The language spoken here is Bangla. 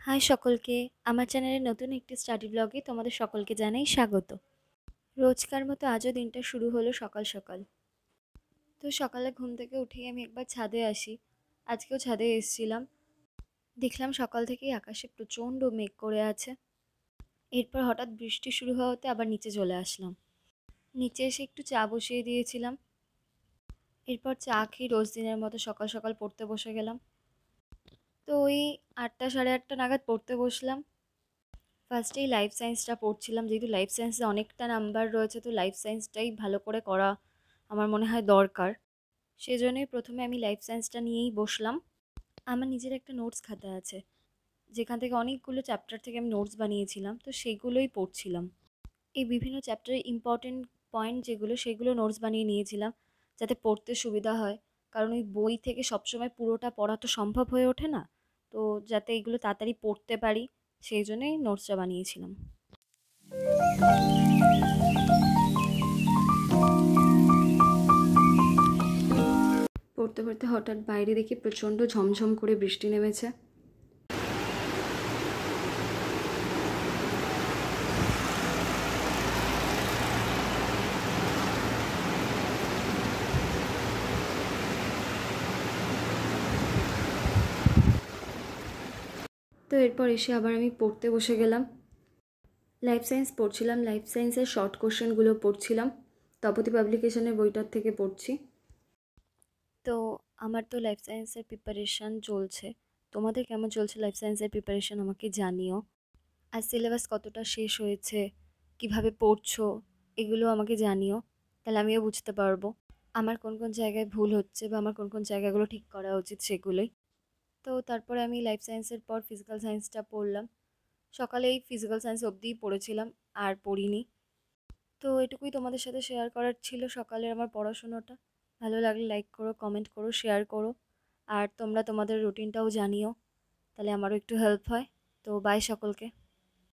হাই সকলকে, আমার চ্যানেলে নতুন একটি স্টাডি ব্লগে তোমাদের সকলকে জানাই স্বাগত। রোজকার মতো আজও দিনটা শুরু হলো সকাল সকাল। তো সকালে ঘুম থেকে উঠেই আমি একবার ছাদে আসি। আজকেও ছাদে এসেছিলাম, দেখলাম সকাল থেকেই আকাশে প্রচণ্ড মেঘ করে আছে। এরপর হঠাৎ বৃষ্টি শুরু হওয়াতে আবার নিচে চলে আসলাম। নিচে এসে একটু চা বসিয়ে দিয়েছিলাম। এরপর চা খেয়ে রোজ দিনের মতো সকাল সকাল পড়তে বসে গেলাম। তো ওই 8টা সাড়ে 8টা নাগাদ পড়তে বসলাম। ফার্স্টেই লাইফ সায়েন্সটা পড়ছিলাম, যেহেতু লাইফ সায়েন্সে অনেকটা নাম্বার রয়েছে, তো লাইফ সায়েন্সটাই ভালো করে করা আমার মনে হয় দরকার। সেজন্যই প্রথমে আমি লাইফ সায়েন্সটা নিয়েই বসলাম। আমার নিজের একটা নোটস খাতা আছে, যেখান থেকে অনেকগুলো চ্যাপ্টার থেকে আমি নোটস বানিয়েছিলাম, তো সেগুলোই পড়ছিলাম। এই বিভিন্ন চ্যাপ্টারের ইম্পর্টেন্ট পয়েন্ট যেগুলো, সেগুলো নোটস বানিয়ে নিয়েছিলাম যাতে পড়তে সুবিধা হয়। কারণ ওই বই থেকে সবসময় পুরোটা পড়া তো সম্ভব হয়ে ওঠে না, তো যাতে এগুলো তাড়াতাড়ি পড়তে পারি সেই জন্যই নোটসটা বানিয়েছিলাম। পড়তে পড়তে হঠাৎ বাইরে দেখি প্রচণ্ড ঝমঝম করে বৃষ্টি নেমেছে। তো এরপর এসে আবার আমি পড়তে বসে গেলাম। লাইফ সায়েন্স পড়ছিলাম, লাইফ সায়েন্সের শর্ট কোশ্চেনগুলো পড়ছিলাম। তপতী পাবলিকেশনের বইটার থেকে পড়ছি। তো আমার তো লাইফ সায়েন্সের প্রিপারেশান চলছে। তোমাদের কেমন চলছে লাইফ সায়েন্সের প্রিপারেশান আমাকে জানিও। আর সিলেবাস কতটা শেষ হয়েছে, কিভাবে পড়ছো, এগুলো আমাকে জানিও, তাহলে আমিও বুঝতে পারবো আমার কোন কোন জায়গায় ভুল হচ্ছে বা আমার কোন কোন জায়গাগুলো ঠিক করা উচিত সেগুলোই। তো তারপরে আমি লাইফ সায়েন্সের পর ফিজিক্যাল সায়েন্সটা পড়লাম। সকালে এই ফিজিক্যাল সায়েন্স অবধিই পড়েছিলাম, আর পড়িনি। তো এটুকুই তোমাদের সাথে শেয়ার করার ছিল সকালের আমার পড়াশুনোটা। ভালো লাগলে লাইক করো, কমেন্ট করো, শেয়ার করো। আর তোমরা তোমাদের রুটিনটাও জানিও, তাহলে আমারও একটু হেল্প হয়। তো বাই সকলকে।